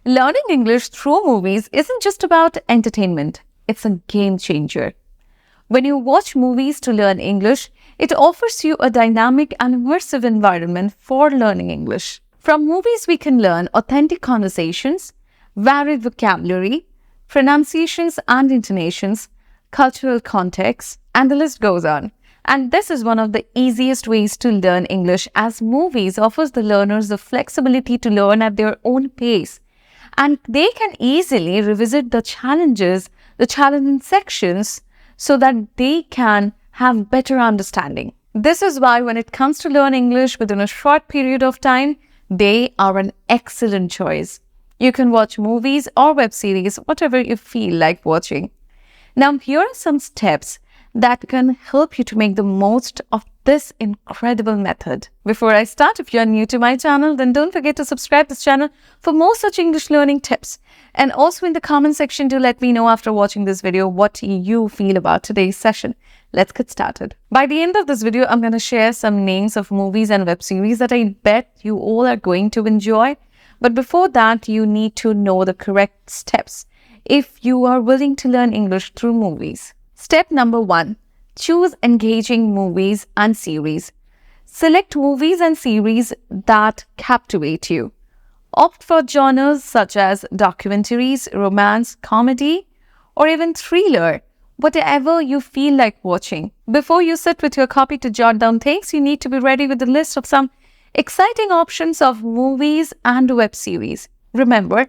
Learning English through movies isn't just about entertainment, it's a game changer. When you watch movies to learn English, it offers you a dynamic and immersive environment for learning English. From movies, we can learn authentic conversations, varied vocabulary, pronunciations and intonations, cultural context, and the list goes on. And this is one of the easiest ways to learn English, as movies offers the learners the flexibility to learn at their own pace. And they can easily revisit the challenging sections so that they can have better understanding. This is why when it comes to learn English within a short period of time, they are an excellent choice. You can watch movies or web series, whatever you feel like watching. Now, here are some steps that can help you to make the most of this incredible method. Before I start, if you're new to my channel, then don't forget to subscribe to this channel for more such English learning tips. And also in the comment section, do let me know after watching this video what you feel about today's session. Let's get started. By the end of this video, I'm going to share some names of movies and web series that I bet you all are going to enjoy. But before that, you need to know the correct steps if you are willing to learn English through movies. Step number 1. Choose engaging movies and series. Select movies and series that captivate you. Opt for genres such as documentaries, romance, comedy, or even thriller, whatever you feel like watching. Before you sit with your copy to jot down things, you need to be ready with a list of some exciting options of movies and web series. Remember,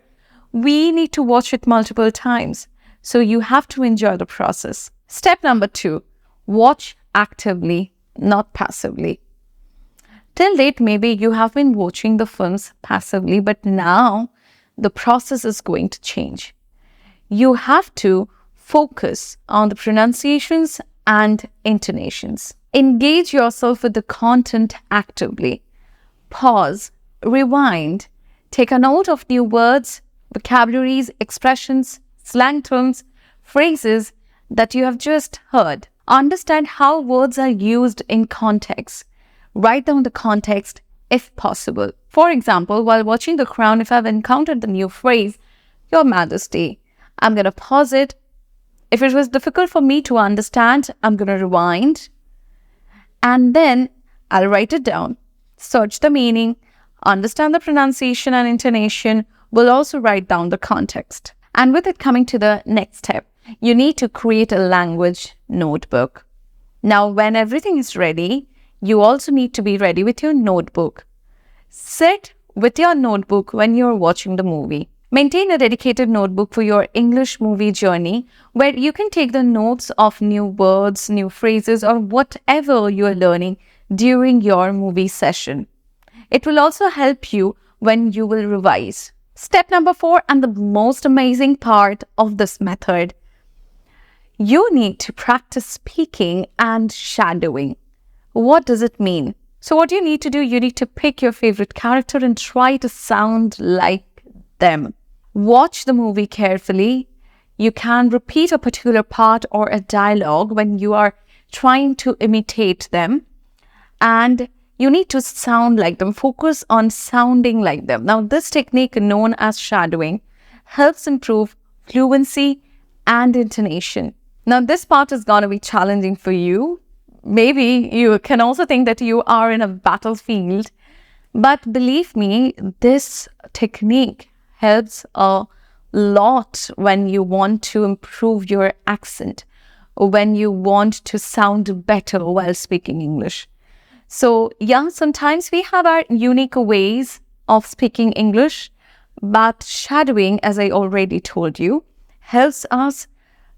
we need to watch it multiple times, so you have to enjoy the process. Step number 2. Watch actively, not passively. Till date, maybe you have been watching the films passively, but now the process is going to change. You have to focus on the pronunciations and intonations. Engage yourself with the content actively. Pause, rewind, take a note of new words, vocabularies, expressions, slang terms, phrases that you have just heard. Understand how words are used in context. Write down the context if possible. For example, while watching The Crown, if I've encountered the new phrase, Your Majesty, I'm going to pause it. If it was difficult for me to understand, I'm going to rewind. And then I'll write it down. Search the meaning, understand the pronunciation and intonation. We'll also write down the context. And with it coming to the next step, you need to create a language notebook. Now, when everything is ready, you also need to be ready with your notebook. Sit with your notebook when you're watching the movie. Maintain a dedicated notebook for your English movie journey where you can take the notes of new words, new phrases, or whatever you're learning during your movie session. It will also help you when you will revise. Step number 4, and the most amazing part of this method, you need to practice speaking and shadowing. What does it mean? So what you need to do, you need to pick your favorite character and try to sound like them. Watch the movie carefully. You can repeat a particular part or a dialogue when you are trying to imitate them. And you need to sound like them. Focus on sounding like them. Now, this technique known as shadowing helps improve fluency and intonation. Now, this part is going to be challenging for you. Maybe you can also think that you are in a battlefield. But believe me, this technique helps a lot when you want to improve your accent, or when you want to sound better while speaking English. So, yeah, sometimes we have our unique ways of speaking English, but shadowing, as I already told you, helps us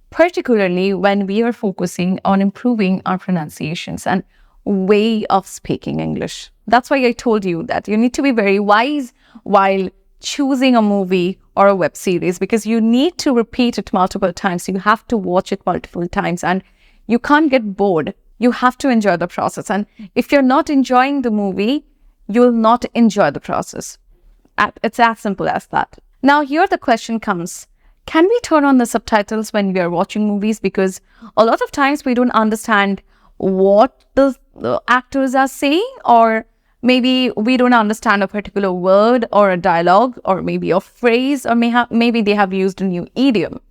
particularly when we are focusing on improving our pronunciations and way of speaking English. That's why I told you that you need to be very wise while choosing a movie or a web series, because you need to repeat it multiple times. You have to watch it multiple times and you can't get bored. You have to enjoy the process. And if you're not enjoying the movie, you will not enjoy the process. It's as simple as that. Now, here the question comes. Can we turn on the subtitles when we are watching movies? Because a lot of times we don't understand what the actors are saying, or Maybe we don't understand a particular word or a dialogue or maybe a phrase, or maybe they have used a new idiom.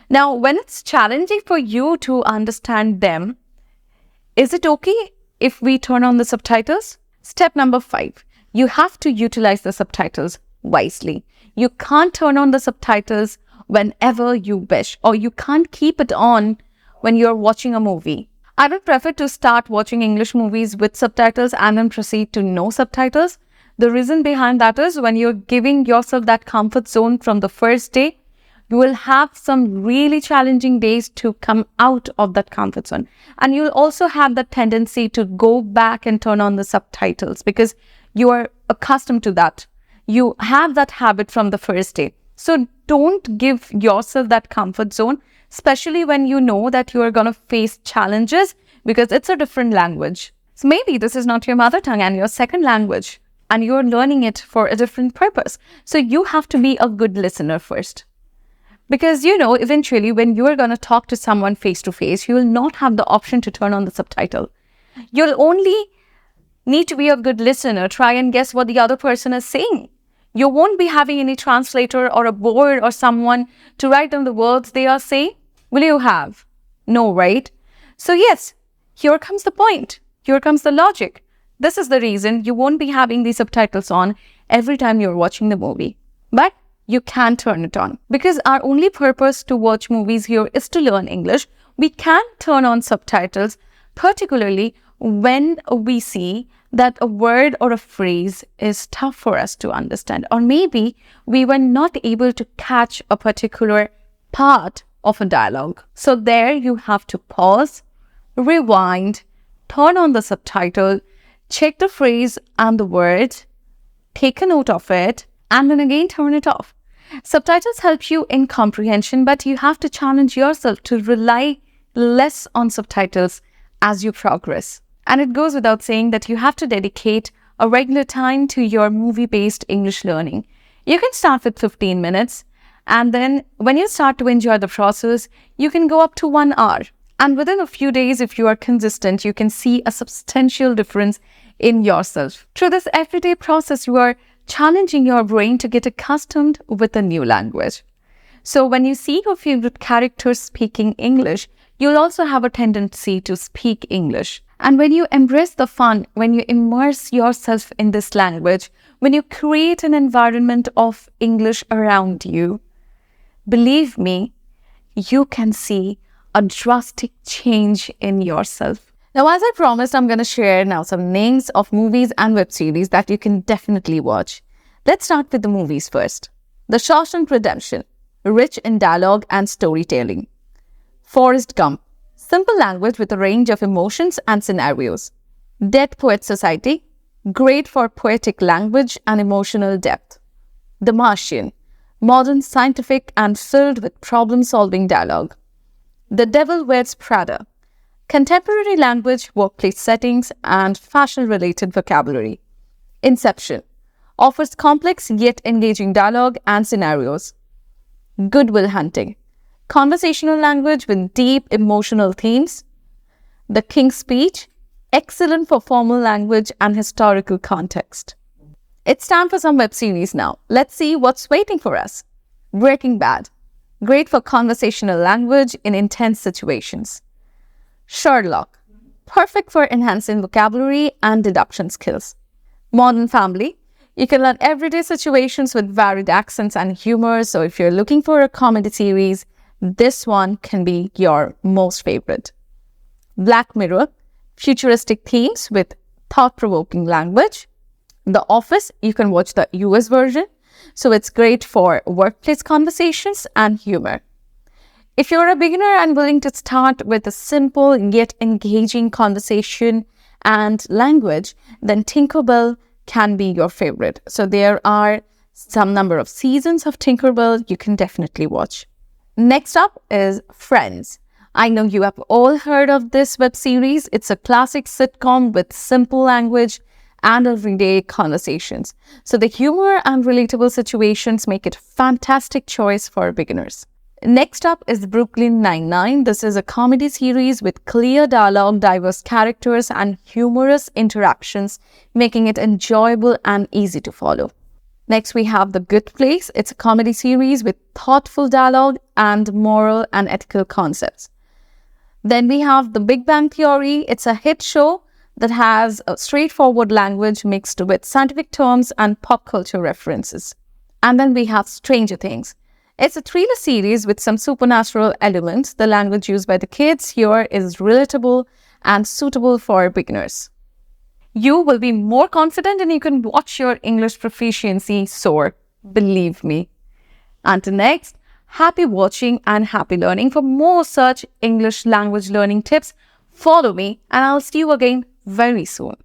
Now, when it's challenging for you to understand them, is it okay if we turn on the subtitles? Step number 5, you have to utilize the subtitles wisely. You can't turn on the subtitles whenever you wish, or you can't keep it on when you're watching a movie. I would prefer to start watching English movies with subtitles and then proceed to no subtitles. The reason behind that is when you're giving yourself that comfort zone from the first day, you will have some really challenging days to come out of that comfort zone. And you'll also have the tendency to go back and turn on the subtitles because you are accustomed to that. You have that habit from the first day. So don't give yourself that comfort zone, especially when you know that you are going to face challenges because it's a different language. So maybe this is not your mother tongue and your second language, and you're learning it for a different purpose. So you have to be a good listener first. Because, eventually when you're going to talk to someone face to face, you will not have the option to turn on the subtitle. You'll only need to be a good listener, try and guess what the other person is saying. You won't be having any translator or a board or someone to write down the words they are saying. Will you have? No, right? So yes, here comes the point. Here comes the logic. This is the reason you won't be having the subtitles on every time you're watching the movie. But you can turn it on. Because our only purpose to watch movies here is to learn English. We can turn on subtitles, particularly when we see that a word or a phrase is tough for us to understand. Or maybe we were not able to catch a particular part of a dialogue. So there you have to pause, rewind, turn on the subtitle, check the phrase and the word, take a note of it, and then again turn it off. Subtitles help you in comprehension, but you have to challenge yourself to rely less on subtitles as you progress. And it goes without saying that you have to dedicate a regular time to your movie-based English learning. You can start with 15 minutes, and then when you start to enjoy the process, you can go up to 1 hour. And within a few days, if you are consistent, you can see a substantial difference in yourself. Through this everyday process, you are challenging your brain to get accustomed with a new language. So when you see your favorite characters speaking English, you'll also have a tendency to speak English. And when you embrace the fun, when you immerse yourself in this language, when you create an environment of English around you, believe me, you can see a drastic change in yourself. Now, as I promised, I'm going to share now some names of movies and web series that you can definitely watch. Let's start with the movies first. The Shawshank Redemption, rich in dialogue and storytelling. Forrest Gump, simple language with a range of emotions and scenarios. Dead Poets Society, great for poetic language and emotional depth. The Martian, modern, scientific, and filled with problem-solving dialogue. The Devil Wears Prada, contemporary language, workplace settings, and fashion-related vocabulary. Inception, offers complex yet engaging dialogue and scenarios. Good Will Hunting, conversational language with deep emotional themes. The King's Speech, excellent for formal language and historical context. It's time for some web series now. Let's see what's waiting for us. Breaking Bad, great for conversational language in intense situations. Sherlock, perfect for enhancing vocabulary and deduction skills. Modern Family, you can learn everyday situations with varied accents and humor. So if you're looking for a comedy series, this one can be your most favorite. Black Mirror, futuristic themes with thought-provoking language. The Office, you can watch the US version. So it's great for workplace conversations and humor. If you're a beginner and willing to start with a simple yet engaging conversation and language, then Tinkerbell can be your favorite. So there are some number of seasons of Tinkerbell you can definitely watch. Next up is Friends. I know you have all heard of this web series. It's a classic sitcom with simple language and everyday conversations. So the humor and relatable situations make it a fantastic choice for beginners. Next up is Brooklyn Nine-Nine. This is a comedy series with clear dialogue, diverse characters, and humorous interactions, making it enjoyable and easy to follow. Next, we have The Good Place. It's a comedy series with thoughtful dialogue and moral and ethical concepts. Then we have The Big Bang Theory. It's a hit show that has a straightforward language mixed with scientific terms and pop culture references. And then we have Stranger Things. It's a thriller series with some supernatural elements. The language used by the kids here is relatable and suitable for beginners. You will be more confident and you can watch your English proficiency soar. Believe me. Until next, happy watching and happy learning. For more such English language learning tips, follow me and I'll see you again very soon.